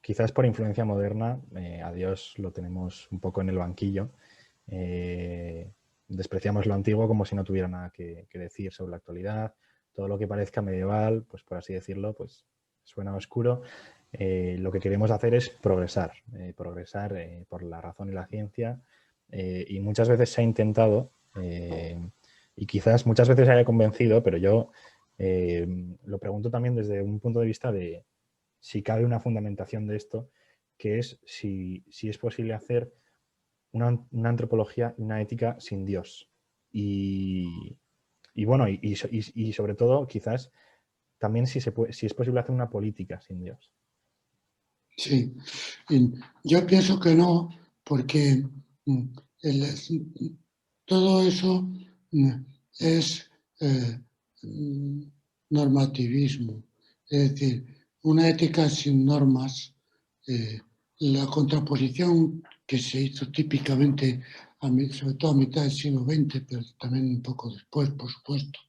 quizás por influencia moderna, a Dios lo tenemos un poco en el banquillo. Despreciamos lo antiguo como si no tuviera nada que decir sobre la actualidad. Todo lo que parezca medieval, pues por así decirlo, pues suena oscuro. Lo que queremos hacer es progresar, por la razón y la ciencia. Y muchas veces se ha intentado, y quizás muchas veces se haya convencido, pero yo lo pregunto también desde un punto de vista de si cabe una fundamentación de esto, que es si es posible hacer una antropología y una ética sin Dios. Y, y bueno, y sobre todo, quizás también si es posible hacer una política sin Dios. Sí, yo pienso que no, porque todo eso es normativismo. Es decir, una ética sin normas, la contraposición que se hizo típicamente, sobre todo a mitad del siglo XX, pero también un poco después, por supuesto,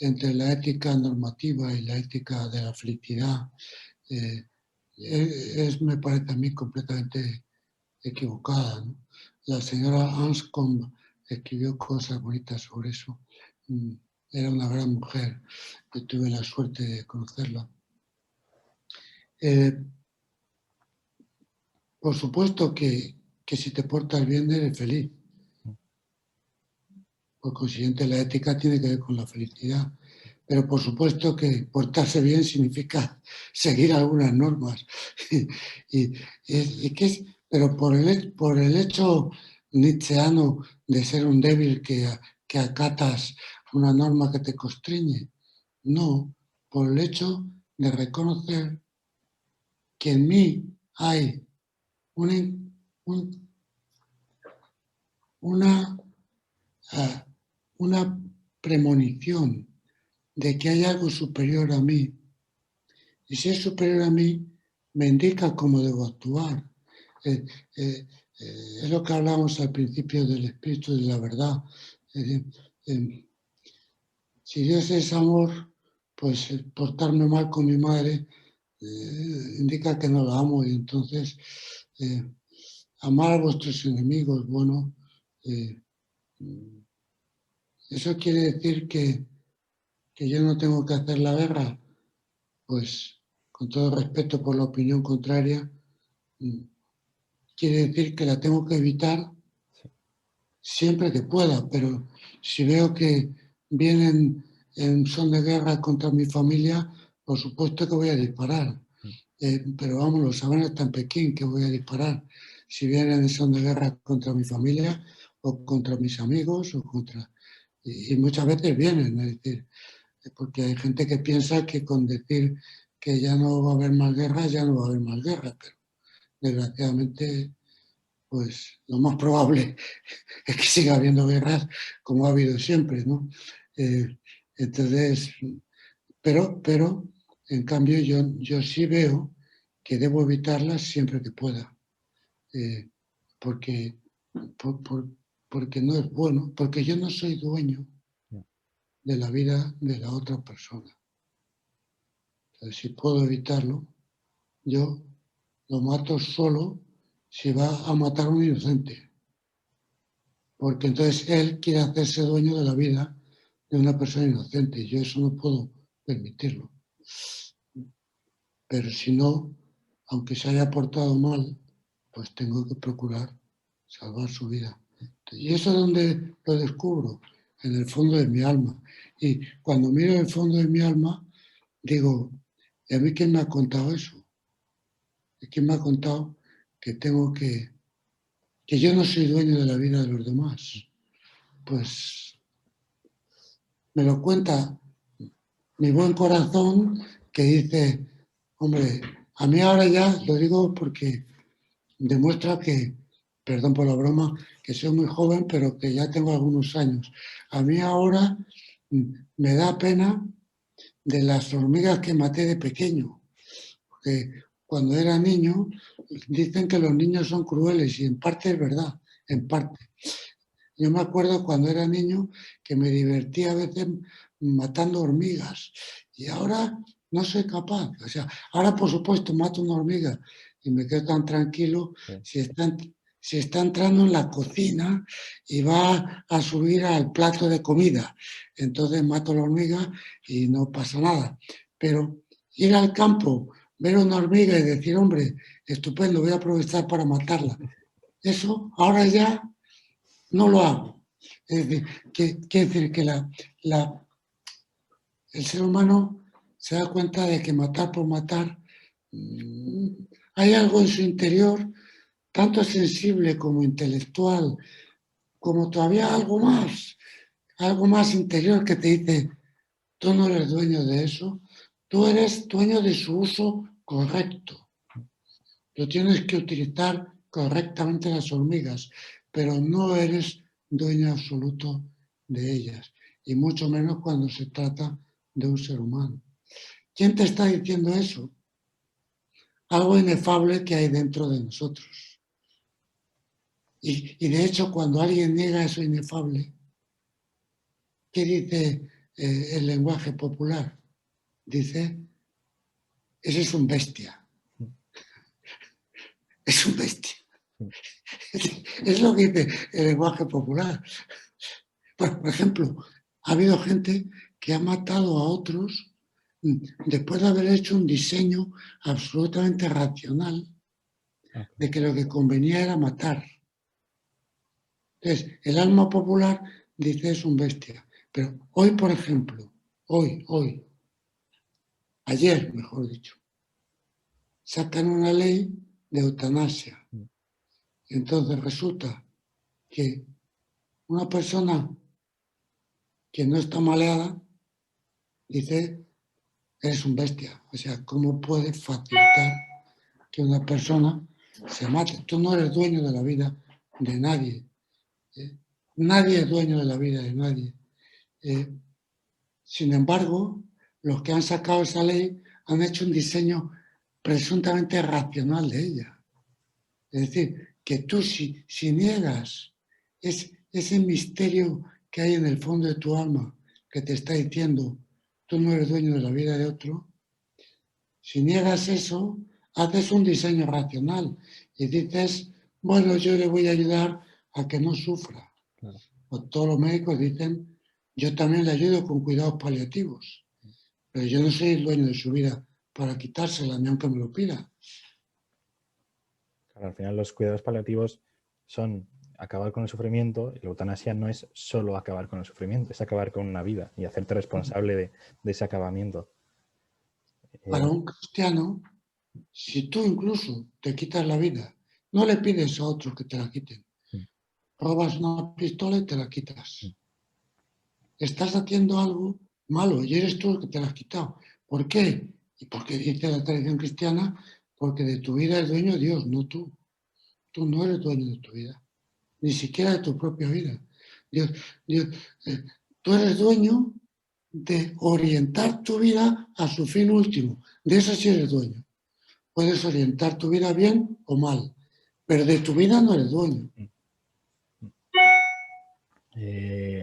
entre la ética normativa y la ética de la felicidad, me parece a mí completamente equivocada, ¿no? La señora Anscombe escribió cosas bonitas sobre eso. Era una gran mujer, yo tuve la suerte de conocerla. Por supuesto que si te portas bien eres feliz. Por consiguiente, la ética tiene que ver con la felicidad. Pero por supuesto que portarse bien significa seguir algunas normas. Pero por el hecho nietzscheano de ser un débil que acatas una norma que te constriñe. No, por el hecho de reconocer que en mí hay una, una premonición de que hay algo superior a mí. Y si es superior a mí, me indica cómo debo actuar. Es lo que hablamos al principio del espíritu de la verdad. Si Dios es amor, pues portarme mal con mi madre indica que no la amo. Y entonces, amar a vuestros enemigos, bueno, eso quiere decir que yo no tengo que hacer la guerra. Pues con todo respeto por la opinión contraria, quiere decir que la tengo que evitar siempre que pueda, pero si veo que vienen en son de guerra contra mi familia, por supuesto que voy a disparar. Pero vamos, lo saben hasta en Pekín que voy a disparar. Si vienen en son de guerra contra mi familia o contra mis amigos o contra... Y muchas veces vienen, es decir, porque hay gente que piensa que con decir que ya no va a haber más guerra, ya no va a haber más guerra, pero desgraciadamente, pues lo más probable es que siga habiendo guerras como ha habido siempre, ¿no? Entonces, pero en cambio yo sí veo que debo evitarlas siempre que pueda, porque, porque no es bueno, porque yo no soy dueño de la vida de la otra persona. Entonces, si puedo evitarlo, yo lo mato solo si va a matar a un inocente. Porque entonces él quiere hacerse dueño de la vida de una persona inocente y yo eso no puedo permitirlo. Pero si no, aunque se haya portado mal, pues tengo que procurar salvar su vida. Y eso es donde lo descubro, en el fondo de mi alma. Y cuando miro el fondo de mi alma, digo, ¿y a mí quién me ha contado eso? ¿Y quién me ha contado que tengo que yo no soy dueño de la vida de los demás? Pues me lo cuenta mi buen corazón que dice, hombre, a mí ahora ya, lo digo porque demuestra que, perdón por la broma, que soy muy joven, pero que ya tengo algunos años. A mí ahora me da pena de las hormigas que maté de pequeño, porque cuando era niño dicen que los niños son crueles y en parte es verdad, en parte. Yo me acuerdo cuando era niño que me divertía a veces matando hormigas y ahora no soy capaz. O sea, ahora por supuesto mato una hormiga y me quedo tan tranquilo si está entrando en la cocina y va a subir al plato de comida. Entonces mato la hormiga y no pasa nada. Pero ir al campo, ver una hormiga y decir, hombre, estupendo, voy a aprovechar para matarla. Eso ahora ya no lo hago. Es decir, quiere decir que el ser humano se da cuenta de que matar por matar, hay algo en su interior, tanto sensible como intelectual, como todavía algo más interior que te dice, tú no eres dueño de eso, tú eres dueño de su uso correcto. Lo tienes que utilizar correctamente las hormigas, pero no eres dueño absoluto de ellas, y mucho menos cuando se trata de un ser humano. ¿Quién te está diciendo eso? Algo inefable que hay dentro de nosotros. Y de hecho, cuando alguien niega eso inefable, ¿qué dice el lenguaje popular? Dice, ese es un bestia. Es un bestia. Es lo que dice el lenguaje popular. Por ejemplo, ha habido gente que ha matado a otros después de haber hecho un diseño absolutamente racional de que lo que convenía era matar. Entonces, el alma popular dice es un bestia. Pero hoy, por ejemplo, ayer, mejor dicho, sacan una ley de eutanasia. Entonces resulta que una persona que no está maleada dice, eres un bestia. O sea, ¿cómo puede facilitar que una persona se mate? Tú no eres dueño de la vida de nadie. Nadie es dueño de la vida de nadie. Sin embargo, los que han sacado esa ley han hecho un diseño presuntamente racional de ella. Es decir, que tú si niegas ese misterio que hay en el fondo de tu alma que te está diciendo tú no eres dueño de la vida de otro, si niegas eso, haces un diseño racional y dices, bueno, yo le voy a ayudar a que no sufra. Claro. Pues todos los médicos dicen, yo también le ayudo con cuidados paliativos, pero yo no soy el dueño de su vida para quitársela, ni aunque me lo pida. Claro, al final los cuidados paliativos son acabar con el sufrimiento y la eutanasia no es solo acabar con el sufrimiento, es acabar con una vida y hacerte responsable de ese acabamiento. Para un cristiano, si tú incluso te quitas la vida, no le pides a otros que te la quiten. Robas una pistola y te la quitas. Estás haciendo algo malo y eres tú el que te la has quitado. ¿Por qué? Y porque dice la tradición cristiana, porque de tu vida es dueño Dios, no tú. Tú no eres dueño de tu vida, ni siquiera de tu propia vida. Dios, tú eres dueño de orientar tu vida a su fin último. De eso sí eres dueño. Puedes orientar tu vida bien o mal, pero de tu vida no eres dueño.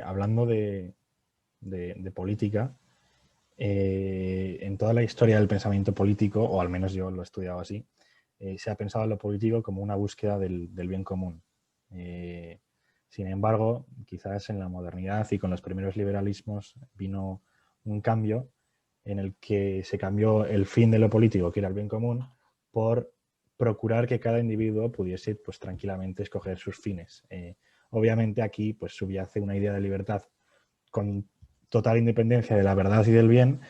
Hablando de política, en toda la historia del pensamiento político, o al menos yo lo he estudiado así, se ha pensado en lo político como una búsqueda del bien común. Sin embargo, quizás en la modernidad y con los primeros liberalismos vino un cambio en el que se cambió el fin de lo político, que era el bien común, por procurar que cada individuo pudiese pues, tranquilamente escoger sus fines. Obviamente aquí pues, subyace una idea de libertad con total independencia de la verdad y del bien.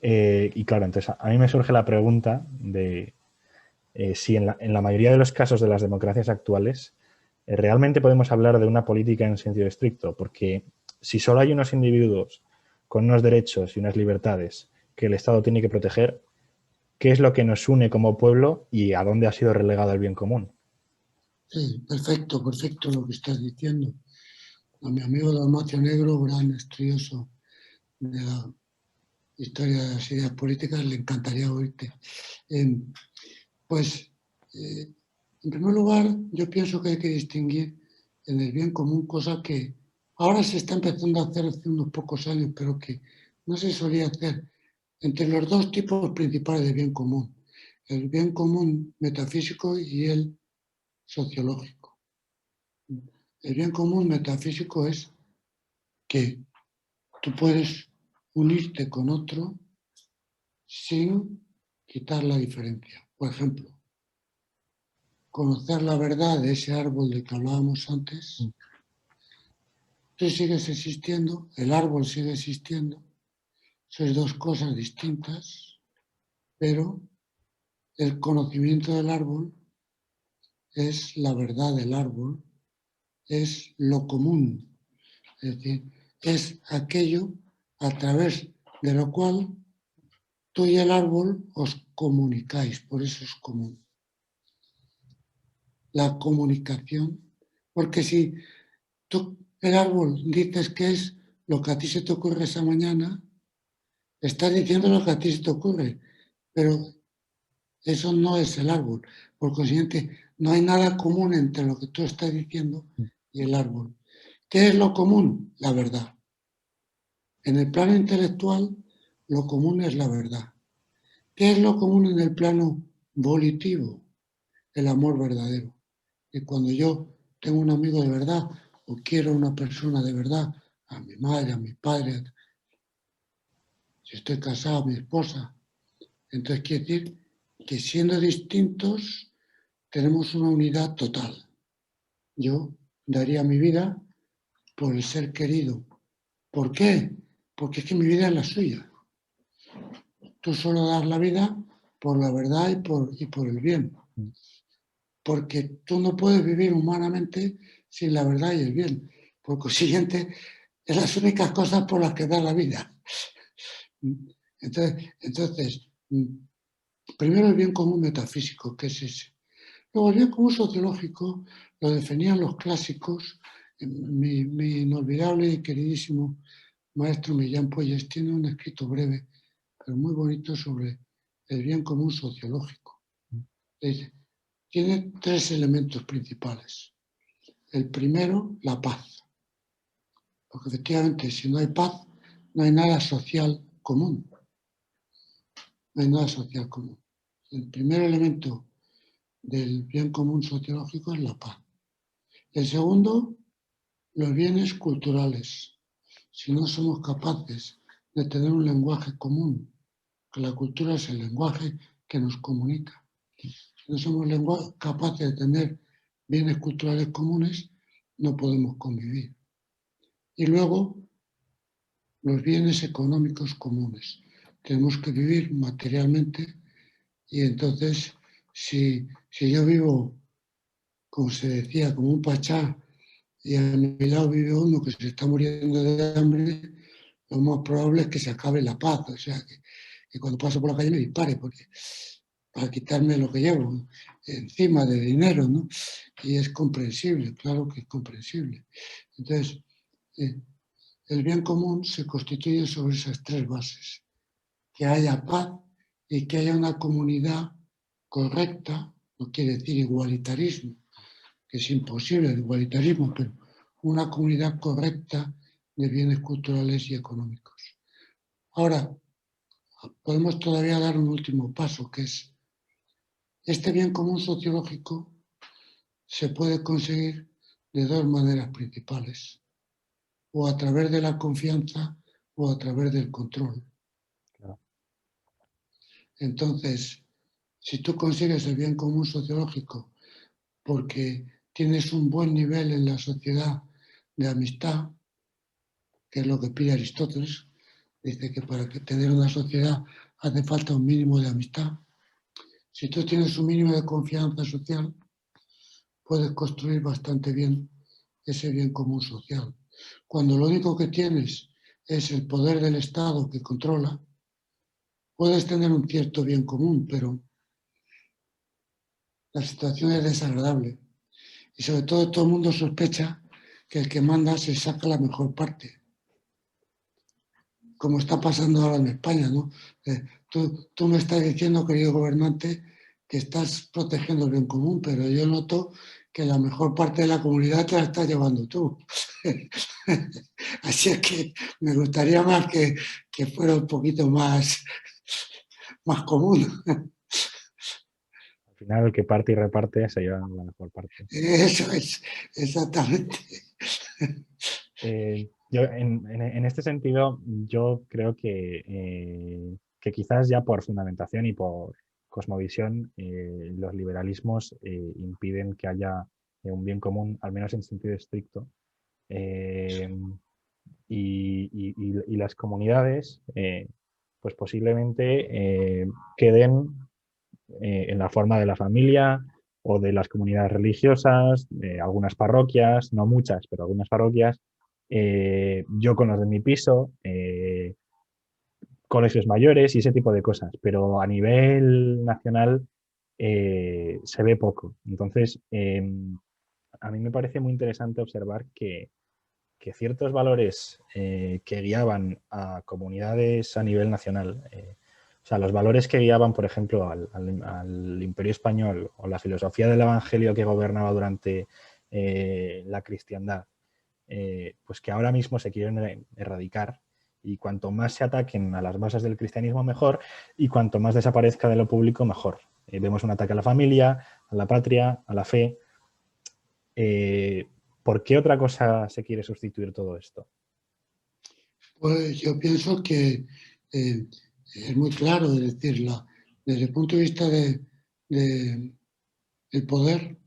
Y claro, entonces a mí me surge la pregunta de si en la mayoría de los casos de las democracias actuales realmente podemos hablar de una política en sentido estricto, porque si solo hay unos individuos con unos derechos y unas libertades que el Estado tiene que proteger, ¿qué es lo que nos une como pueblo y a dónde ha sido relegado el bien común? Sí, perfecto lo que estás diciendo. A mi amigo Dalmacio Negro, gran estudioso de la historia de las ideas políticas, le encantaría oírte. Pues, en primer lugar, yo pienso que hay que distinguir en el bien común, cosa que ahora se está empezando a hacer hace unos pocos años, pero que no se solía hacer. entre los dos tipos principales de bien común, el bien común metafísico y el sociológico. El bien común metafísico es que tú puedes unirte con otro sin quitar la diferencia. Por ejemplo, conocer la verdad de ese árbol del que hablábamos antes. Tú sigues existiendo, el árbol sigue existiendo, sois dos cosas distintas, pero el conocimiento del árbol es la verdad del árbol, es lo común, es decir, es aquello a través de lo cual tú y el árbol os comunicáis, por eso es común. La comunicación, porque si tú, el árbol, dices que es lo que a ti se te ocurre esa mañana, estás diciendo lo que a ti se te ocurre, pero eso no es el árbol. Por consiguiente, no hay nada común entre lo que tú estás diciendo y el árbol. ¿Qué es lo común? La verdad. En el plano intelectual, lo común es la verdad. ¿Qué es lo común en el plano volitivo? El amor verdadero. Y cuando yo tengo un amigo de verdad o quiero a una persona de verdad, a mi madre, a mi padre, si estoy casado, a mi esposa, entonces quiere decir que siendo distintos tenemos una unidad total. Yo daría mi vida por el ser querido. ¿Por qué? Porque es que mi vida es la suya. Tú solo das la vida por la verdad y por el bien. Porque tú no puedes vivir humanamente sin la verdad y el bien. Por consiguiente, es las únicas cosas por las que da la vida. Entonces, primero el bien común metafísico, que es ese. Luego el bien común sociológico lo definían los clásicos. Mi inolvidable y queridísimo maestro Millán Puelles tiene un escrito breve, pero muy bonito sobre el bien común sociológico. Tiene tres elementos principales. El primero, la paz. Porque efectivamente, si no hay paz, no hay nada social común. No hay nada social común. El primer elemento del bien común sociológico es la paz. El segundo, los bienes culturales. Si no somos capaces de tener un lenguaje común, que la cultura es el lenguaje que nos comunica. Si no somos capaces de tener bienes culturales comunes, no podemos convivir. Y luego, los bienes económicos comunes. Tenemos que vivir materialmente y entonces, si yo vivo, como se decía, como un pachá y a mi lado vive uno que se está muriendo de hambre, lo más probable es que se acabe la paz. O sea, que cuando paso por la calle me dispare porque, para quitarme lo que llevo encima de dinero, ¿no? Y es comprensible, claro que es comprensible. Entonces, el bien común se constituye sobre esas tres bases. Que haya paz y que haya una comunidad correcta, no quiere decir igualitarismo, que es imposible el igualitarismo, pero una comunidad correcta de bienes culturales y económicos. Ahora, podemos todavía dar un último paso, que es este bien común sociológico se puede conseguir de dos maneras principales, o a través de la confianza o a través del control. Claro. Entonces, si tú consigues el bien común sociológico porque tienes un buen nivel en la sociedad de amistad, que es lo que pide Aristóteles, dice que para tener una sociedad hace falta un mínimo de amistad. Si tú tienes un mínimo de confianza social, puedes construir bastante bien ese bien común social. Cuando lo único que tienes es el poder del Estado que controla, puedes tener un cierto bien común, pero la situación es desagradable. Y sobre todo el mundo sospecha que el que manda se saca la mejor parte. Como está pasando ahora en España, ¿no? Tú me estás diciendo, querido gobernante, que estás protegiendo el bien común, pero yo noto que la mejor parte de la comunidad te la estás llevando tú. Así es que me gustaría más que fuera un poquito más común. Al final, el que parte y reparte se lleva la mejor parte. Eso es, exactamente. Yo, en este sentido, yo creo que quizás ya por fundamentación y por cosmovisión, los liberalismos impiden que haya un bien común, al menos en sentido estricto. Eh, y las comunidades, pues posiblemente queden en la forma de la familia o de las comunidades religiosas, algunas parroquias, no muchas, pero algunas parroquias. Yo con los de mi piso, colegios mayores y ese tipo de cosas, pero a nivel nacional se ve poco. Entonces, a mí me parece muy interesante observar que ciertos valores que guiaban a comunidades a nivel nacional, o sea, los valores que guiaban, por ejemplo, al Imperio Español o la filosofía del Evangelio que gobernaba durante la cristiandad, pues que ahora mismo se quieren erradicar y cuanto más se ataquen a las bases del cristianismo, mejor, y cuanto más desaparezca de lo público, mejor. Vemos un ataque a la familia, a la patria, a la fe. ¿Por qué otra cosa se quiere sustituir todo esto? Pues yo pienso que es muy claro, es decir, desde el punto de vista de el poder,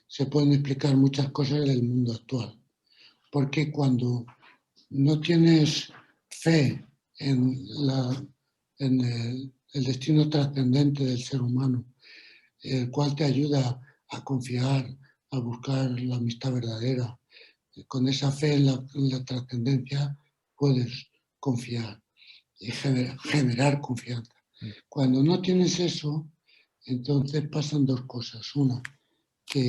se pueden explicar muchas cosas del mundo actual. Porque cuando no tienes fe en, en el destino trascendente del ser humano, el cual te ayuda a confiar, a buscar la amistad verdadera, con esa fe en la trascendencia puedes confiar y generar confianza. Cuando no tienes eso, entonces pasan dos cosas. Una, que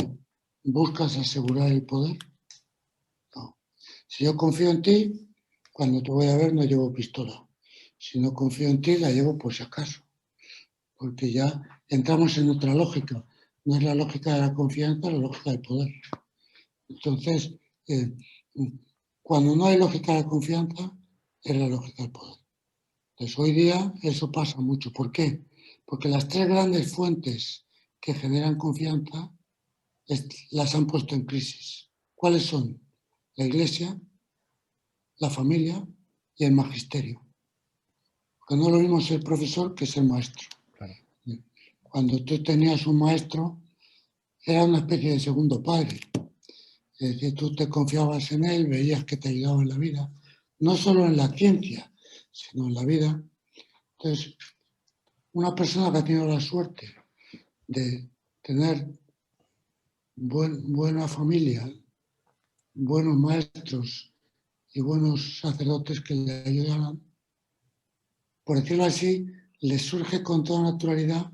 buscas asegurar el poder. No. Si yo confío en ti, cuando te voy a ver no llevo pistola. Si no confío en ti, la llevo por si acaso. Porque ya entramos en otra lógica. No es la lógica de la confianza, es la lógica del poder. Entonces, eh, cuando no hay lógica de la confianza, es la lógica del poder. Entonces, hoy día eso pasa mucho. ¿Por qué? Porque las tres grandes fuentes que generan confianza las han puesto en crisis. ¿Cuáles son? La Iglesia, la familia y el magisterio. Porque no es lo mismo ser profesor que ser maestro. Claro. Cuando tú tenías un maestro, era una especie de segundo padre. Es decir, tú te confiabas en él, veías que te ayudaba en la vida, no solo en la ciencia, sino en la vida. Entonces, una persona que ha tenido la suerte de tener buena familia, buenos maestros y buenos sacerdotes que le ayudaran, por decirlo así, le surge con toda naturalidad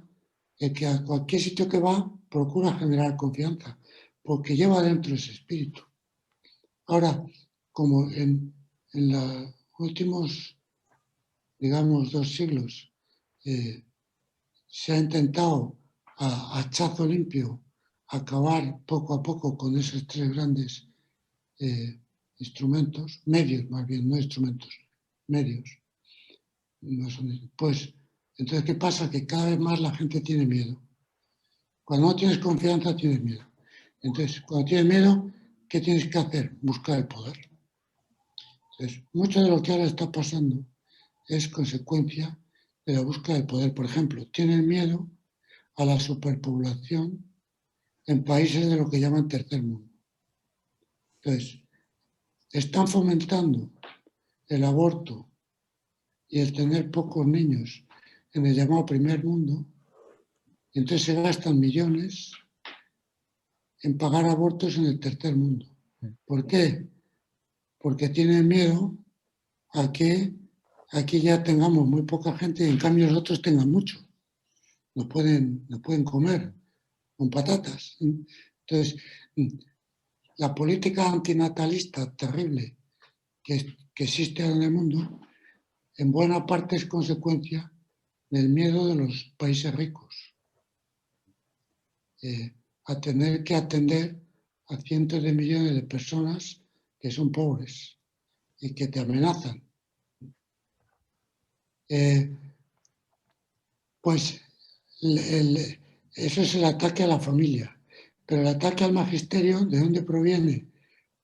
el que a cualquier sitio que va procura generar confianza, porque lleva dentro ese espíritu. Ahora, como en los últimos, digamos, 2 siglos, se ha intentado a hachazo limpio acabar poco a poco con esos tres grandes instrumentos, medios más bien, no instrumentos, medios. No son, pues, entonces, ¿qué pasa? Que cada vez más la gente tiene miedo. Cuando no tienes confianza, tienes miedo. Entonces, cuando tienes miedo, ¿qué tienes que hacer? Buscar el poder. Entonces, mucho de lo que ahora está pasando es consecuencia de la búsqueda del poder. Por ejemplo, tienen miedo a la superpoblación en países de lo que llaman tercer mundo. Entonces, están fomentando el aborto y el tener pocos niños en el llamado primer mundo, y entonces se gastan millones en pagar abortos en el tercer mundo. ¿Por qué? Porque tienen miedo a que aquí ya tengamos muy poca gente y en cambio los otros tengan mucho. Nos pueden comer con patatas. Entonces, la política antinatalista terrible que existe en el mundo, en buena parte es consecuencia del miedo de los países ricos. a tener que atender a cientos de millones de personas que son pobres y que te amenazan. Pues eso es el ataque a la familia. Pero el ataque al magisterio, ¿de dónde proviene?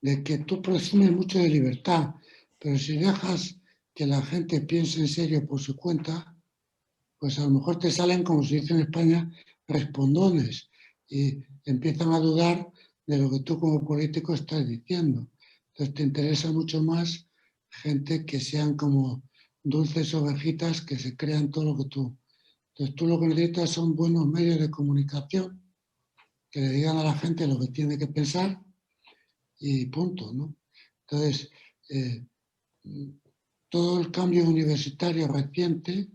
De que tú presumes mucho de libertad, pero si dejas que la gente piense en serio por su cuenta, pues a lo mejor te salen, como se dice en España, respondones y empiezan a dudar de lo que tú como político estás diciendo. Entonces te interesa mucho más gente que sean como dulces ovejitas que se crean todo lo que tú. Entonces tú lo que necesitas son buenos medios de comunicación que le digan a la gente lo que tiene que pensar y punto, ¿no? Entonces, todo el cambio universitario reciente,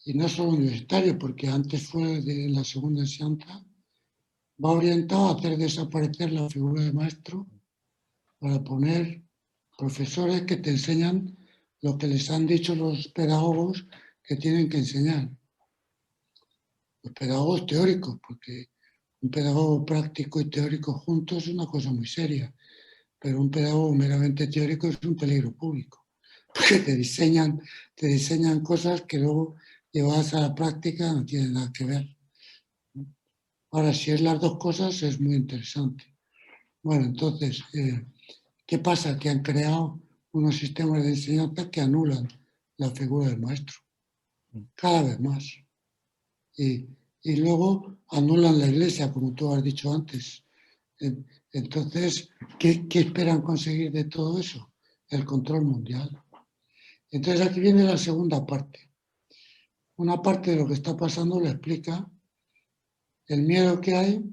y no solo universitario, porque antes fue de la segunda enseñanza, va orientado a hacer desaparecer la figura de maestro para poner profesores que te enseñan lo que les han dicho los pedagogos que tienen que enseñar. Los pedagogos teóricos, porque un pedagogo práctico y teórico juntos es una cosa muy seria, pero un pedagogo meramente teórico es un peligro público, porque te diseñan cosas que luego llevadas a la práctica no tienen nada que ver. Ahora, si es las dos cosas, es muy interesante. Bueno, entonces, ¿qué pasa? Que han creado unos sistemas de enseñanza que anulan la figura del maestro, cada vez más. Y luego anulan la iglesia, como tú has dicho antes. Entonces, ¿qué esperan conseguir de todo eso? El control mundial. Entonces aquí viene la segunda parte. Una parte de lo que está pasando le explica el miedo que hay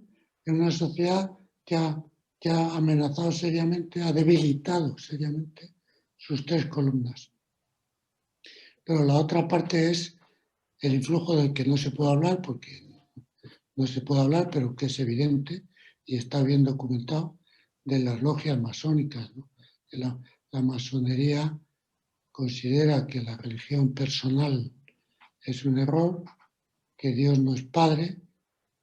en una sociedad que ha amenazado seriamente, ha debilitado seriamente sus tres columnas. Pero la otra parte es el influjo del que no se puede hablar, porque no se puede hablar, pero que es evidente y está bien documentado, de las logias masónicas, ¿no? La masonería considera que la religión personal es un error, que Dios no es Padre,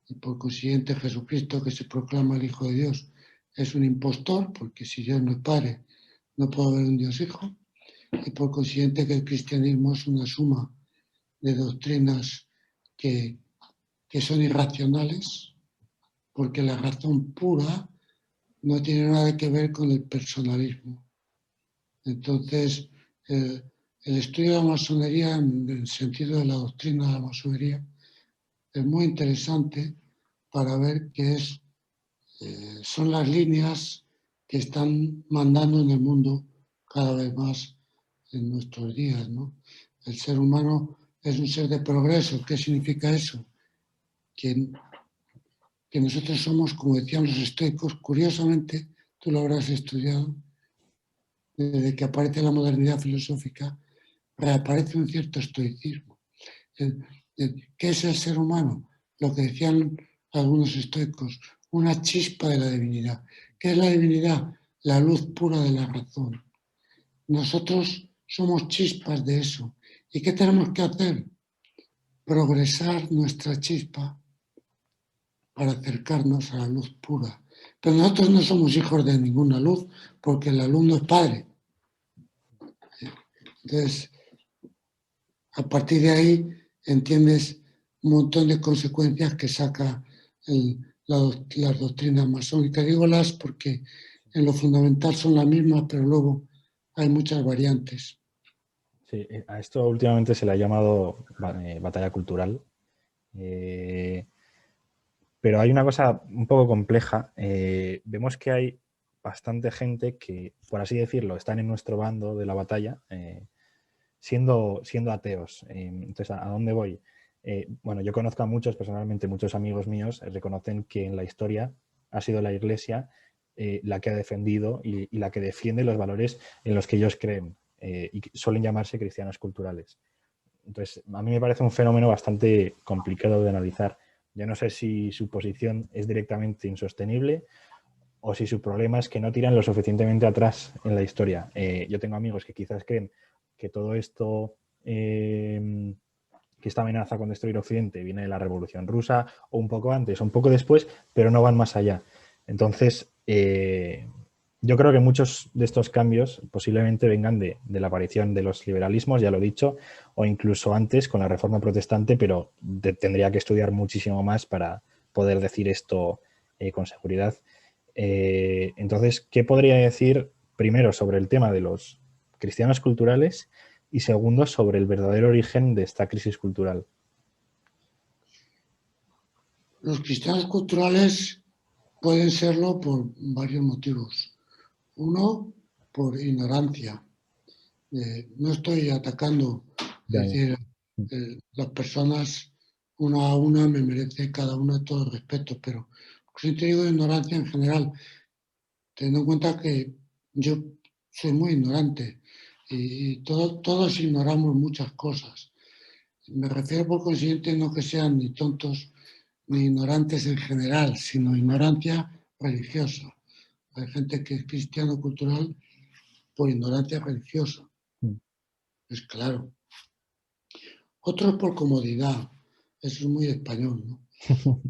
y por consiguiente Jesucristo, que se proclama el Hijo de Dios, es un impostor, porque si Dios no es Padre, no puede haber un Dios Hijo, y por consiguiente que el cristianismo es una suma de doctrinas que son irracionales, porque la razón pura no tiene nada que ver con el personalismo. Entonces, el estudio de la masonería, en el sentido de la doctrina de la masonería, es muy interesante para ver qué son las líneas que están mandando en el mundo cada vez más en nuestros días, ¿no? El ser humano es un ser de progreso. ¿Qué significa eso? Que nosotros somos, como decían los estoicos, curiosamente, tú lo habrás estudiado, desde que aparece la modernidad filosófica, reaparece un cierto estoicismo. ¿Qué es el ser humano? Lo que decían algunos estoicos, una chispa de la divinidad. ¿Qué es la divinidad? La luz pura de la razón. Nosotros somos chispas de eso. ¿Y qué tenemos que hacer? Progresar nuestra chispa para acercarnos a la luz pura. Pero nosotros no somos hijos de ninguna luz, porque el alumno es padre. Entonces, a partir de ahí entiendes un montón de consecuencias que saca las doctrinas masónicas. Digo las porque en lo fundamental son las mismas, pero luego hay muchas variantes. Sí, a esto últimamente se le ha llamado batalla cultural. Pero hay una cosa un poco compleja. Vemos que hay bastante gente que, por así decirlo, están en nuestro bando de la batalla, siendo ateos. Entonces, ¿a dónde voy? Bueno, yo conozco a muchos, personalmente, muchos amigos míos reconocen que en la historia ha sido la Iglesia la que ha defendido y la que defiende los valores en los que ellos creen y suelen llamarse cristianos culturales. Entonces, a mí me parece un fenómeno bastante complicado de analizar. Yo no sé si su posición es directamente insostenible o si su problema es que no tiran lo suficientemente atrás en la historia. Yo tengo amigos que quizás creen que todo esto que esta amenaza con destruir Occidente viene de la Revolución Rusa, o un poco antes, o un poco después, pero no van más allá. Entonces, yo creo que muchos de estos cambios posiblemente vengan de la aparición de los liberalismos, ya lo he dicho, o incluso antes con la Reforma Protestante, pero tendría que estudiar muchísimo más para poder decir esto con seguridad. Entonces, ¿qué podría decir primero sobre el tema de los cristianos culturales y segundo sobre el verdadero origen de esta crisis cultural? Los cristianos culturales pueden serlo por varios motivos. Uno, por ignorancia. No estoy atacando, es decir, las personas una a una me merece cada una todo el respeto, pero si te digo ignorancia en general, teniendo en cuenta que yo soy muy ignorante y todos ignoramos muchas cosas. Me refiero por consiguiente no que sean ni tontos ni ignorantes en general, sino ignorancia religiosa. Hay gente que es cristiano cultural por ignorancia religiosa, es claro. Otros por comodidad, eso es muy español, ¿no?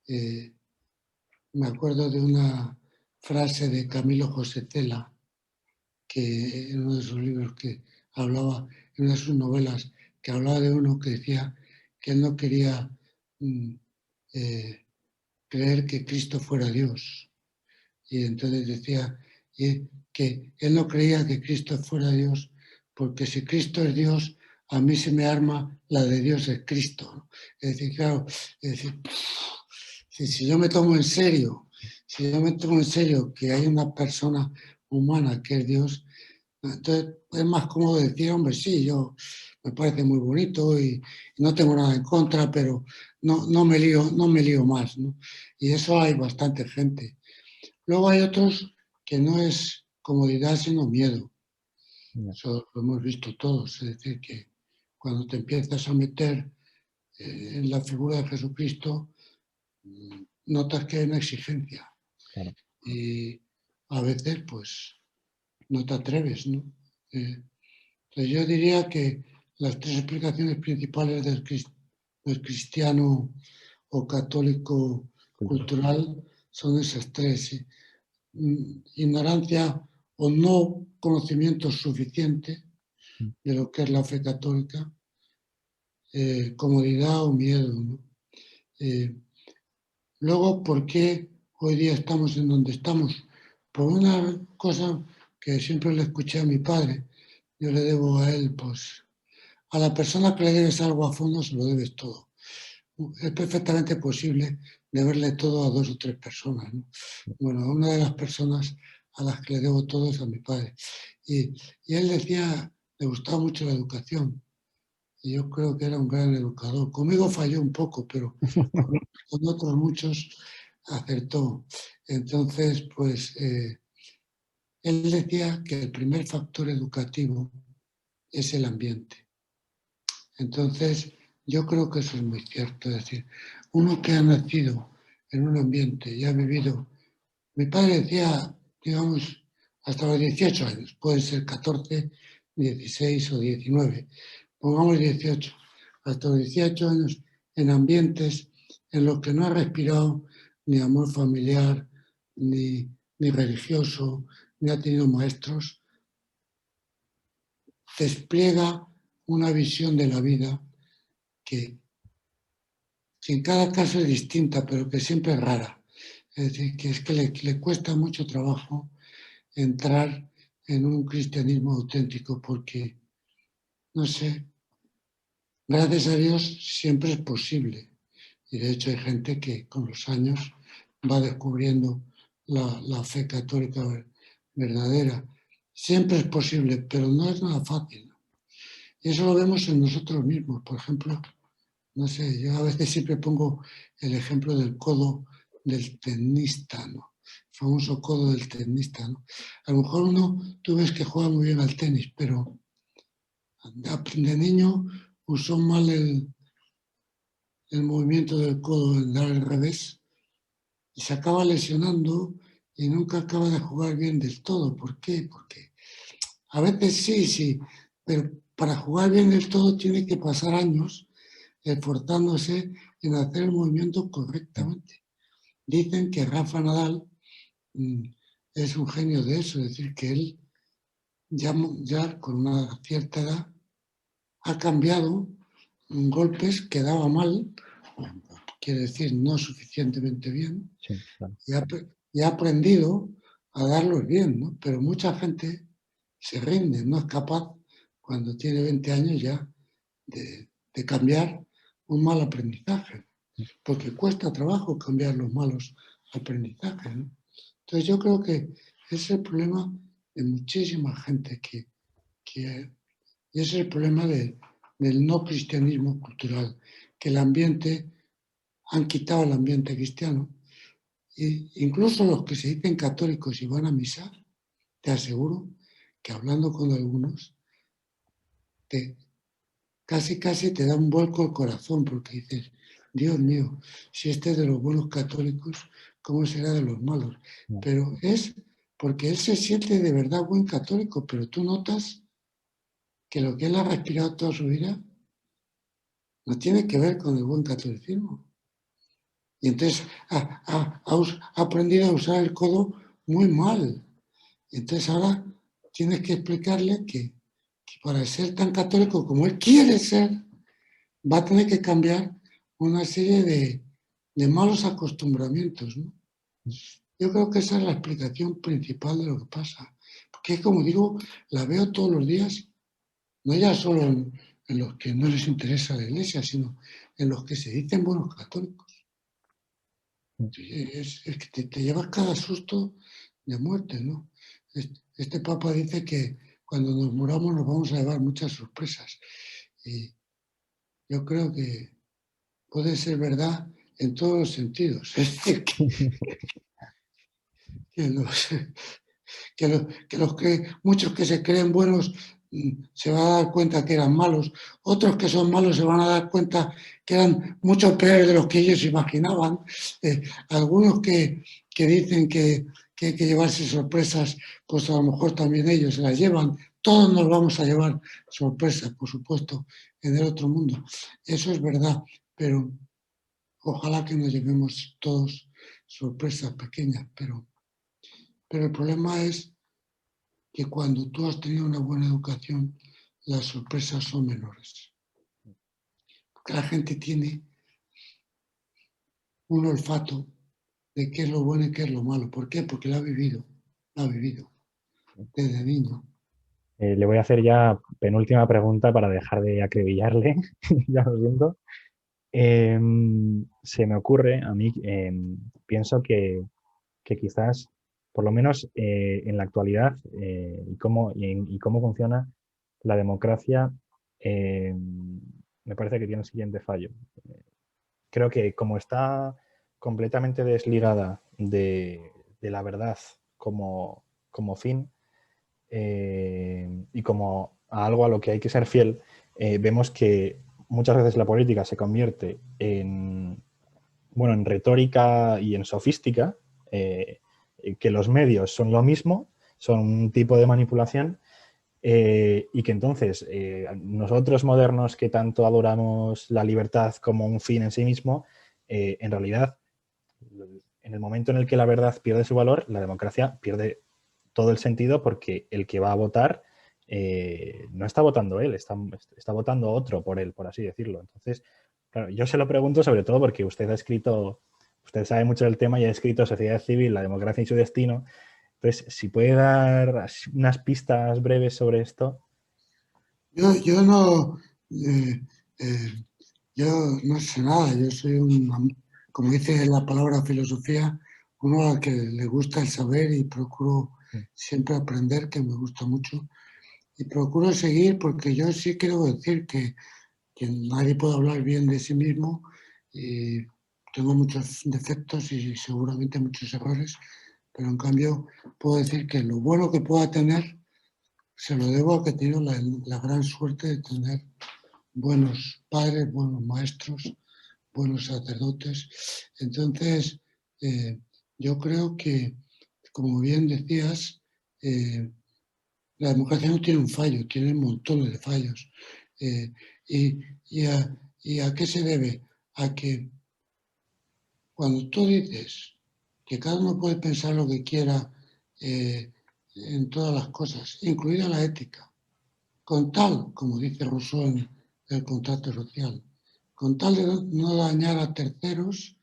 Eh, Me acuerdo de una frase de Camilo José Cela, que en uno de sus libros que hablaba, en una de sus novelas, que hablaba de uno que decía que él no quería creer que Cristo fuera Dios. Y entonces decía que él no creía que Cristo fuera Dios, porque si Cristo es Dios, a mí se me arma la de Dios es Cristo, ¿no? Es decir, claro, es decir, si yo me tomo en serio, si yo me tomo en serio que hay una persona humana que es Dios, entonces es más cómodo decir, hombre, sí, yo me parece muy bonito y no tengo nada en contra, pero no me lío más, ¿no? Y eso hay bastante gente. Luego hay otros que no es comodidad, sino miedo. Eso lo hemos visto todos. Es decir, que cuando te empiezas a meter en la figura de Jesucristo, notas que hay una exigencia. Claro. Y a veces, pues, no te atreves, ¿no? Entonces yo diría que las tres explicaciones principales del cristiano o católico cultural son esas tres. ¿Sí? Ignorancia o no conocimiento suficiente de lo que es la fe católica, comodidad o miedo, ¿no? Luego, ¿por qué hoy día estamos en donde estamos? Por una cosa que siempre le escuché a mi padre, yo le debo a él, pues, a la persona que le debes algo a fondo se lo debes todo. Es perfectamente posible deberle todo a dos o tres personas, ¿no? Bueno, una de las personas a las que le debo todo es a mi padre. Y él decía, le gustaba mucho la educación. Y yo creo que era un gran educador. Conmigo falló un poco, pero con otros muchos acertó. Entonces, pues, él decía que el primer factor educativo es el ambiente. Entonces, yo creo que eso es muy cierto. Es decir, uno que ha nacido en un ambiente y ha vivido. Mi padre decía, digamos, hasta los 18 años, pueden ser 14, 16 o 19, pongamos 18, hasta los 18 años en ambientes en los que no ha respirado ni amor familiar, ni religioso, ni ha tenido maestros, despliega una visión de la vida que en cada caso es distinta, pero que siempre es rara. Es decir, que es que le cuesta mucho trabajo entrar en un cristianismo auténtico porque, no sé, gracias a Dios siempre es posible. Y de hecho hay gente que con los años va descubriendo la fe católica verdadera. Siempre es posible, pero no es nada fácil. Y eso lo vemos en nosotros mismos. Por ejemplo, no sé, yo a veces siempre pongo el ejemplo del codo del tenista, ¿no? El famoso codo del tenista, ¿no? A lo mejor tú ves que juega muy bien al tenis, pero de niño usó mal el movimiento del codo en dar el revés y se acaba lesionando y nunca acaba de jugar bien del todo. ¿Por qué? Porque a veces sí, pero para jugar bien del todo tiene que pasar años esforzándose en hacer el movimiento correctamente. Dicen que Rafa Nadal es un genio de eso, es decir, que él ya con una cierta edad ha cambiado golpes que daba mal, quiere decir no suficientemente bien, Sí, claro. y ha aprendido a darlos bien, ¿no? Pero mucha gente se rinde, no es capaz cuando tiene 20 años ya de cambiar un mal aprendizaje, porque cuesta trabajo cambiar los malos aprendizajes, ¿no? Entonces yo creo que es el problema de muchísima gente y ese es el problema del no cristianismo cultural, que el ambiente, han quitado el ambiente cristiano, e incluso los que se dicen católicos y van a misa, te aseguro que hablando con algunos, casi te da un vuelco el corazón, porque dices, Dios mío, si este es de los buenos católicos, ¿cómo será de los malos? No. Pero es porque él se siente de verdad buen católico, pero tú notas que lo que él ha respirado toda su vida no tiene que ver con el buen catolicismo. Y entonces ha aprendido a usar el codo muy mal. Y entonces ahora tienes que explicarle que para ser tan católico como él quiere ser, va a tener que cambiar una serie de malos acostumbramientos, ¿no? Yo creo que esa es la explicación principal de lo que pasa. Porque, como digo, la veo todos los días, no ya solo en los que no les interesa la iglesia, sino en los que se dicen buenos católicos. Es que te llevas cada susto de muerte, ¿no? Este Papa dice que cuando nos muramos nos vamos a llevar muchas sorpresas. Y yo creo que puede ser verdad en todos los sentidos. Es decir, que los, muchos que se creen buenos se van a dar cuenta que eran malos, otros que son malos se van a dar cuenta que eran mucho peores de los que ellos imaginaban, algunos que dicen que hay que llevarse sorpresas, pues a lo mejor también ellos se las llevan, todos nos vamos a llevar sorpresas, por supuesto, en el otro mundo, eso es verdad, pero ojalá que nos llevemos todos sorpresas pequeñas, pero el problema es que cuando tú has tenido una buena educación, las sorpresas son menores. Porque la gente tiene un olfato de qué es lo bueno y qué es lo malo. ¿Por qué? Porque lo ha vivido desde niño. Le voy a hacer ya penúltima pregunta para dejar de acribillarle, ya lo siento. Se me ocurre, a mí, pienso que quizás, por lo menos en la actualidad, y cómo funciona la democracia, me parece que tiene el siguiente fallo. Creo que como está completamente desligada de la verdad como fin, y como a algo a lo que hay que ser fiel, vemos que muchas veces la política se convierte en retórica y en sofística, que los medios son lo mismo, son un tipo de manipulación, y que entonces nosotros modernos que tanto adoramos la libertad como un fin en sí mismo, en realidad, en el momento en el que la verdad pierde su valor, la democracia pierde todo el sentido, porque el que va a votar no está votando él, está votando otro por él, por así decirlo. Entonces, claro, yo se lo pregunto sobre todo porque usted sabe mucho del tema y ha escrito Sociedad Civil, la democracia y su destino. Entonces, si puede dar unas pistas breves sobre esto. Yo no, eh, eh, yo no sé nada, yo soy como dice la palabra filosofía, uno al que le gusta el saber y procuro siempre aprender, que me gusta mucho, y procuro seguir porque yo sí quiero decir que nadie puede hablar bien de sí mismo y tengo muchos defectos y seguramente muchos errores, pero en cambio puedo decir que lo bueno que pueda tener se lo debo a que he tenido la gran suerte de tener buenos padres, buenos maestros, buenos sacerdotes. Entonces, yo creo que, como bien decías, La democracia no tiene un fallo, tiene montones de fallos. Eh, y, ¿Y a qué se debe? A que cuando tú dices que cada uno puede pensar lo que quiera en todas las cosas, incluida la ética, con tal, como dice Rousseau en el contrato social, con tal de no dañar a terceros,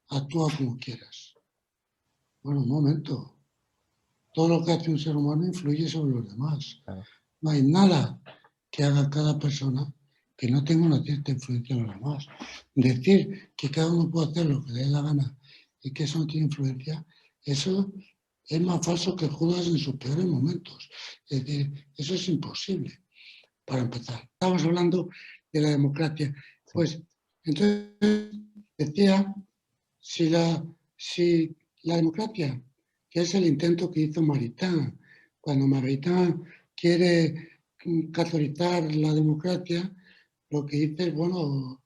actúa como quieras. Bueno, un momento. Todo lo que hace un ser humano influye sobre los demás. Claro. No hay nada que haga cada persona que no tenga una cierta influencia en los demás. Decir que cada uno puede hacer lo que le dé la gana y que eso no tiene influencia, eso es más falso que Judas en sus peores momentos. Es decir, eso es imposible, para empezar. Estamos hablando de la democracia. Sí. Pues, entonces, decía, si la democracia, que es el intento que hizo Maritain, cuando Maritain quiere catolicar la democracia, lo que dice es, bueno,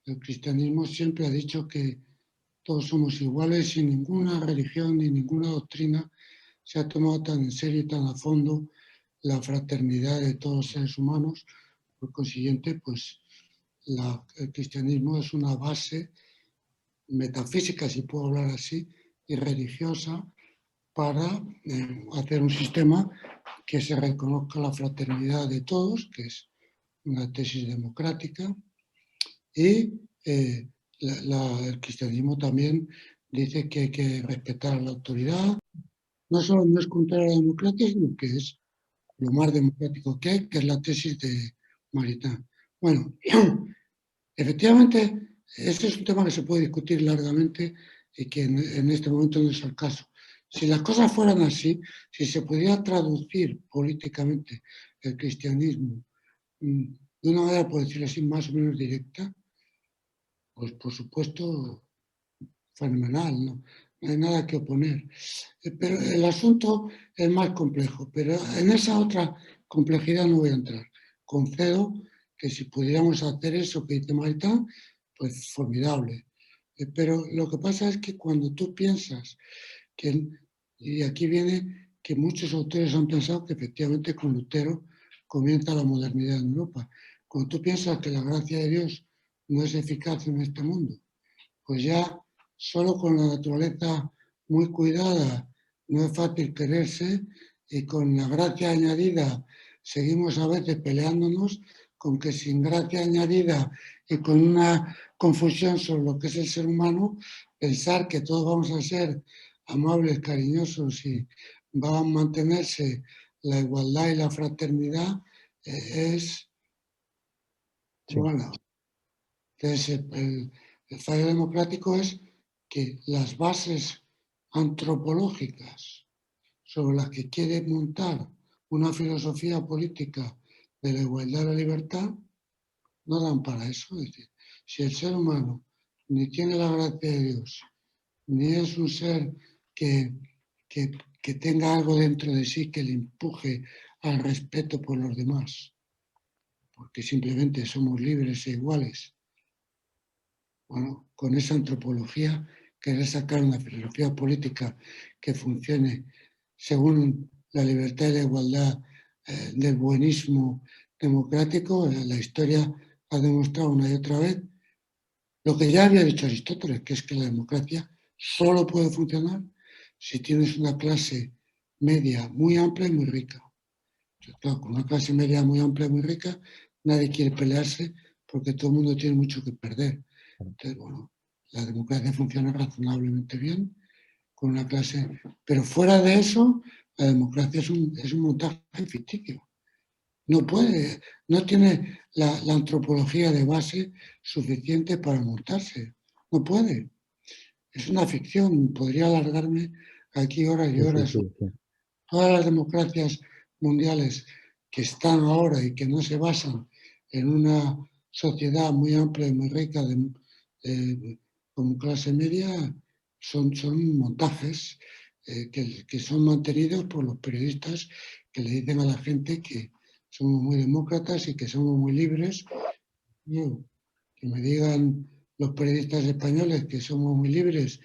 el cristianismo siempre ha dicho que todos somos iguales y ninguna religión ni ninguna doctrina se ha tomado tan en serio y tan a fondo la fraternidad de todos los seres humanos. Por consiguiente, pues el cristianismo es una base metafísica, si puedo hablar así, y religiosa para hacer un sistema que se reconozca la fraternidad de todos, que es una tesis democrática, y el cristianismo también dice que hay que respetar a la autoridad. No solo no es contrario a la democracia, sino que es lo más democrático que hay, que es la tesis de Maritain. Bueno, efectivamente, este es un tema que se puede discutir largamente y que en este momento no es el caso. Si las cosas fueran así, si se pudiera traducir políticamente el cristianismo de una manera, por decirlo así, más o menos directa, pues por supuesto, fenomenal, no hay nada que oponer. Pero el asunto es más complejo, pero en esa otra complejidad no voy a entrar. Concedo que si pudiéramos hacer eso que dice Maritain, pues formidable. Pero lo que pasa es que cuando tú piensas que, y aquí viene que muchos autores han pensado que efectivamente con Lutero comienza la modernidad en Europa. Cuando tú piensas que la gracia de Dios no es eficaz en este mundo, pues ya solo con la naturaleza muy cuidada no es fácil quererse y con la gracia añadida seguimos a veces peleándonos con que sin gracia añadida y con una confusión sobre lo que es el ser humano, pensar que todos vamos a ser amables, cariñosos y va a mantenerse la igualdad y la fraternidad es, Sí. bueno, entonces el fallo democrático es que las bases antropológicas sobre las que quiere montar una filosofía política de la igualdad y la libertad no dan para eso. Es decir, si el ser humano ni tiene la gracia de Dios, ni es un ser que, que, que tenga algo dentro de sí que le empuje al respeto por los demás, porque simplemente somos libres e iguales. Bueno, con esa antropología, querer sacar una filosofía política que funcione según la libertad y la igualdad del buenismo democrático, la historia ha demostrado una y otra vez lo que ya había dicho Aristóteles, que es que la democracia solo puede funcionar si tienes una clase media muy amplia y muy rica. Entonces, claro, con una clase media muy amplia y muy rica, nadie quiere pelearse porque todo el mundo tiene mucho que perder. Entonces, bueno, la democracia funciona razonablemente bien con una clase, pero fuera de eso, la democracia es un montaje ficticio. No puede, no tiene la antropología de base suficiente para montarse. No puede. Es una ficción. Podría alargarme aquí horas y Sí, sí, horas. sí, sí. Todas las democracias mundiales que están ahora y que no se basan en una sociedad muy amplia y muy rica como clase media son montajes que son mantenidos por los periodistas que le dicen a la gente que somos muy demócratas y que somos muy libres. Yo, que me digan los periodistas españoles que somos muy libres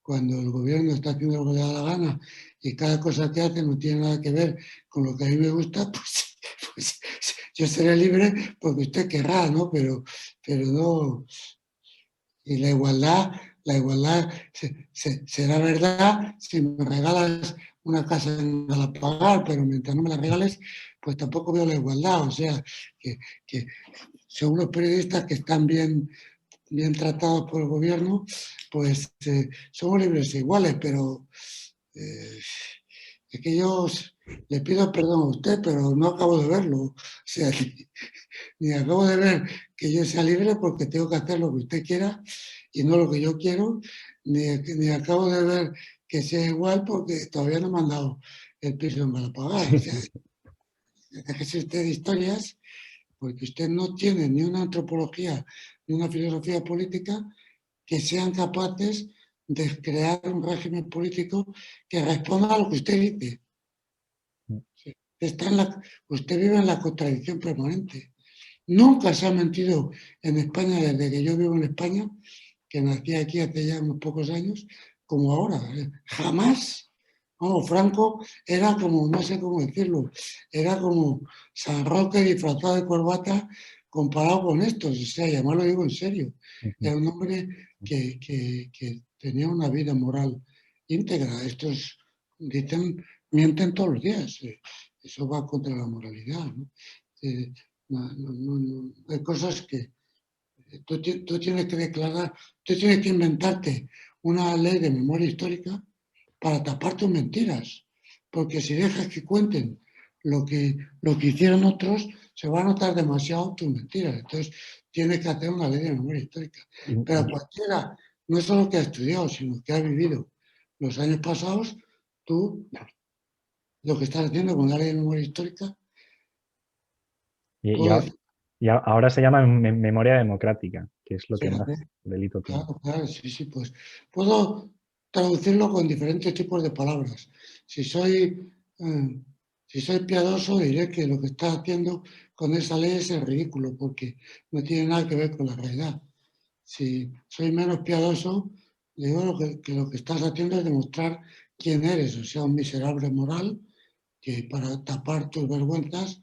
cuando el gobierno está haciendo lo que le da la gana y cada cosa que hace no tiene nada que ver con lo que a mí me gusta, pues yo seré libre porque usted querrá, ¿no? Pero no. Y la igualdad será verdad si me regalas una casa en Galapagar, pero mientras no me la regales, pues tampoco veo la igualdad. O sea, que según los periodistas que están bien tratados por el gobierno, pues somos libres e iguales, pero eh, es que yo le pido perdón a usted, pero no acabo de verlo. O sea, ni acabo de ver que yo sea libre porque tengo que hacer lo que usted quiera y no lo que yo quiero, ni acabo de ver que sea igual porque todavía no me han dado el piso para pagar. O sea, déjese usted de historias porque usted no tiene ni una antropología ni una filosofía política que sean capaces de crear un régimen político que responda a lo que usted dice. Usted vive en la contradicción permanente. Nunca se ha mentido en España desde que yo vivo en España, que nací aquí hace ya unos pocos años, como ahora. Jamás. Vamos, Franco era como, no sé cómo decirlo, era como San Roque disfrazado de corbata comparado con estos. O sea, y además lo digo en serio. Era un hombre que tenía una vida moral íntegra. Estos dicen, mienten todos los días. Eso va contra la moralidad, ¿no? Hay cosas que tú tienes que declarar, tú tienes que inventarte una ley de memoria histórica para tapar tus mentiras, porque si dejas que cuenten lo que hicieron otros, se va a notar demasiado tus mentiras. Entonces tienes que hacer una ley de memoria histórica. Pero cualquiera, no solo que ha estudiado, sino que ha vivido los años pasados, tú lo que estás haciendo con la ley de memoria histórica, Y, y puedo a- decir, y ahora se llama memoria democrática, que es lo que más fíjate. delito tiene. Claro, claro, sí, sí, pues puedo traducirlo con diferentes tipos de palabras. Si soy, eh, si soy piadoso, diré que lo que está haciendo con esa ley es el ridículo, porque no tiene nada que ver con la realidad. Si soy menos piadoso, digo que lo que estás haciendo es demostrar quién eres, o sea, un miserable moral que para tapar tus vergüenzas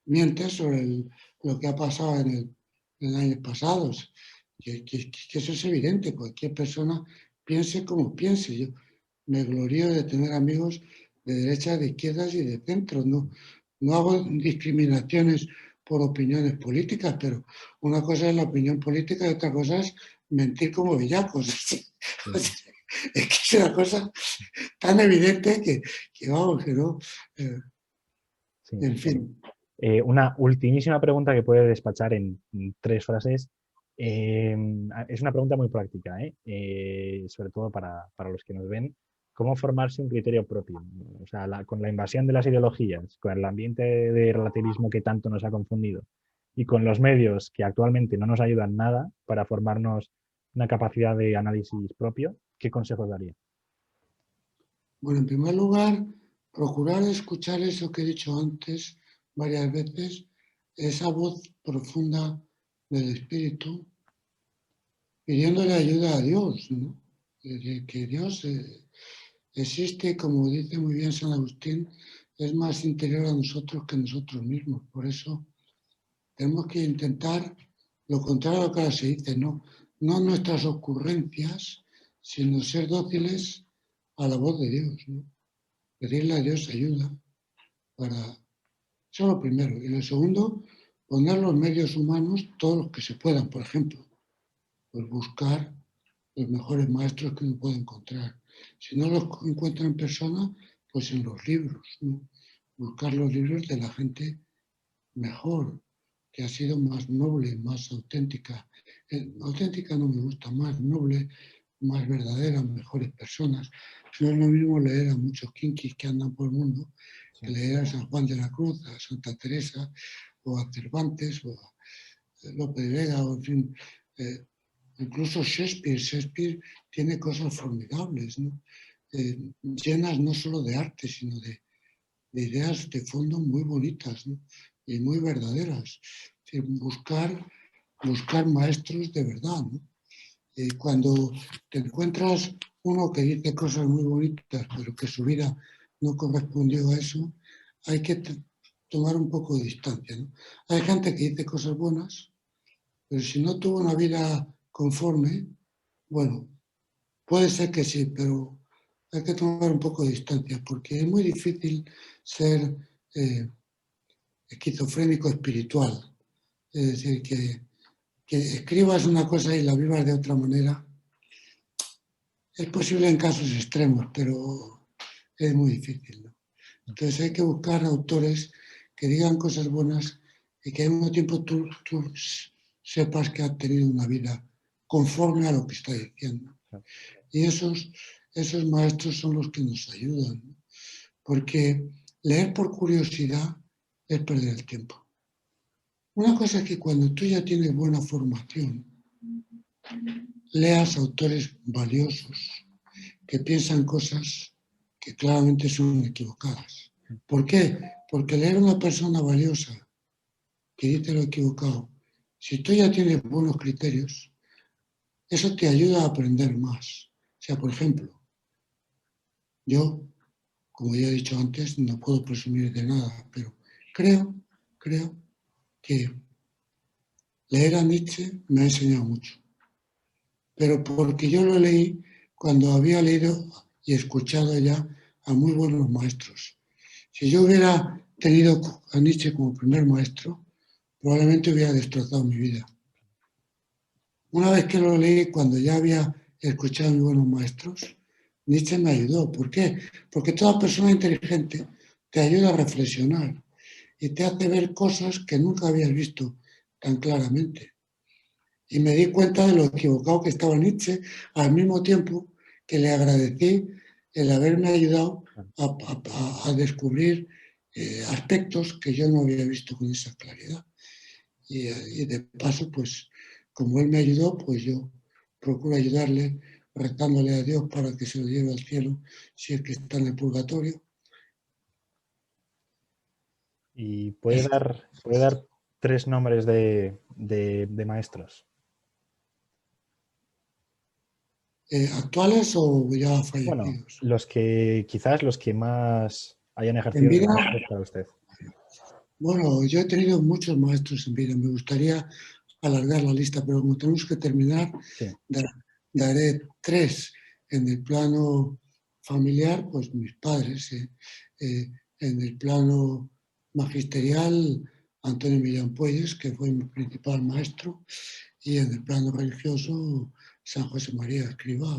mientes sobre lo que ha pasado en años pasados. Que eso es evidente, cualquier persona piense como piense. Yo me glorío de tener amigos de derechas, de izquierdas y de centro. No hago discriminaciones por opiniones políticas, pero una cosa es la opinión política y otra cosa es mentir como bellacos. O sea, es que es una cosa tan evidente que vamos, que no. Sí. En fin. Una ultimísima pregunta que puede despachar en 3 frases. Es una pregunta muy práctica, ¿eh? Sobre todo para los que nos ven. ¿Cómo formarse un criterio propio? O sea, con la invasión de las ideologías, con el ambiente de relativismo que tanto nos ha confundido y con los medios que actualmente no nos ayudan nada para formarnos una capacidad de análisis propio, ¿qué consejos daría? Bueno, en primer lugar, procurar escuchar eso que he dicho antes varias veces, esa voz profunda del espíritu, pidiéndole ayuda a Dios, ¿no? Que Dios existe, como dice muy bien San Agustín, es más interior a nosotros que nosotros mismos. Por eso tenemos que intentar lo contrario a lo que ahora se dice, no nuestras ocurrencias, sino ser dóciles a la voz de Dios, ¿no? Pedirle a Dios ayuda para... Eso es lo primero. Y lo segundo, poner los medios humanos, todos los que se puedan, por ejemplo, pues buscar los mejores maestros que uno pueda encontrar. Si no los encuentra en persona, pues en los libros, ¿no? Buscar los libros de la gente mejor, que ha sido más noble, más auténtica. Auténtica no me gusta, más noble, más verdadera, mejores personas. No es lo mismo leer a muchos kinkis que andan por el mundo que leer a San Juan de la Cruz, a Santa Teresa, o a Cervantes, o a Lope de Vega, o en fin, incluso Shakespeare. Shakespeare tiene cosas formidables, ¿no? Llenas no solo de arte, sino de ideas de fondo muy bonitas, ¿no? Y muy verdaderas. Es decir, buscar maestros de verdad, ¿no? Cuando te encuentras uno que dice cosas muy bonitas, pero que su vida no correspondió a eso, hay que tomar un poco de distancia, ¿no? Hay gente que dice cosas buenas, pero si no tuvo una vida conforme, bueno, puede ser que sí, pero hay que tomar un poco de distancia, porque es muy difícil ser esquizofrénico espiritual. Es decir, que escribas una cosa y la vivas de otra manera. Es posible en casos extremos, pero es muy difícil, ¿no? Entonces hay que buscar autores que digan cosas buenas y que al mismo tiempo tú sepas que ha tenido una vida conforme a lo que está diciendo. Y esos maestros son los que nos ayudan, ¿no? Porque leer por curiosidad es perder el tiempo. Una cosa es que cuando tú ya tienes buena formación, leas autores valiosos que piensan cosas que claramente son equivocadas. ¿Por qué? Porque leer a una persona valiosa que dice lo equivocado, si tú ya tienes buenos criterios, eso te ayuda a aprender más. O sea, por ejemplo, yo, como ya he dicho antes, no puedo presumir de nada, pero creo que leer a Nietzsche me ha enseñado mucho. Pero porque yo lo leí cuando había leído y escuchado ya a muy buenos maestros. Si yo hubiera tenido a Nietzsche como primer maestro, probablemente hubiera destrozado mi vida. Una vez que lo leí, cuando ya había escuchado a mis buenos maestros, Nietzsche me ayudó. ¿Por qué? Porque toda persona inteligente te ayuda a reflexionar y te hace ver cosas que nunca habías visto tan claramente. Y me di cuenta de lo equivocado que estaba Nietzsche, al mismo tiempo que le agradecí el haberme ayudado a descubrir aspectos que yo no había visto con esa claridad. Y de paso, pues, como él me ayudó, pues yo procuro ayudarle rezándole a Dios para que se lo lleve al cielo si es que está en el purgatorio. ¿Y puede dar 3 nombres de maestros? ¿Actuales o ya Bueno, fallecidos? quizás los que más hayan En ejercido de vida, maestros para usted. bueno, yo he tenido muchos maestros en vida. Me gustaría alargar la lista, pero como tenemos que terminar, Sí. daré 3 en el plano familiar, pues mis padres. En el plano magisterial, Antonio Millán Puelles, que fue mi principal maestro, y en el plano religioso, San José María Escrivá,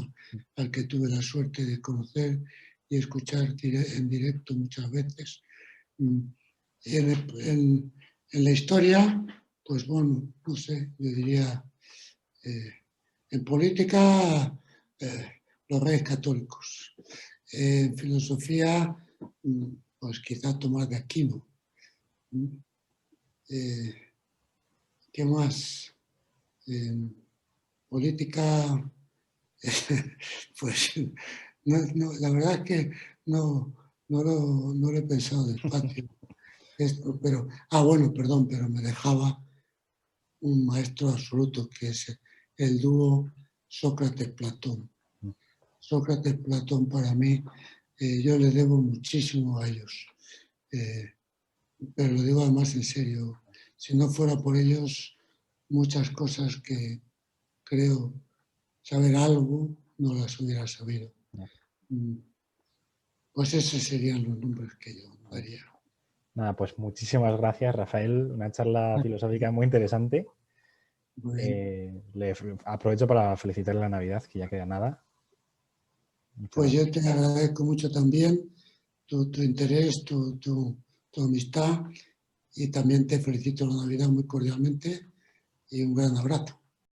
al que tuve la suerte de conocer y escuchar en directo muchas veces. Y en la historia, pues bueno, no sé, yo diría, en política, los reyes católicos. En filosofía, pues quizá Tomás de Aquino. ¿Qué más? En política, pues la verdad es que no lo he pensado despacio. Esto, pero, bueno, perdón, pero me dejaba un maestro absoluto que es el dúo Sócrates-Platón. Sócrates-Platón para mí, yo le debo muchísimo a ellos, pero lo digo además en serio. Si no fuera por ellos, muchas cosas que creo saber algo no las hubiera sabido. Pues esos serían los nombres que yo daría. Nada, pues muchísimas gracias, Rafael. Una charla filosófica muy interesante. Bueno, Aprovecho para felicitarle la Navidad, que ya queda nada. Muchas pues yo gracias. te agradezco mucho también tu interés, tu amistad y también te felicito la Navidad muy cordialmente y un gran abrazo.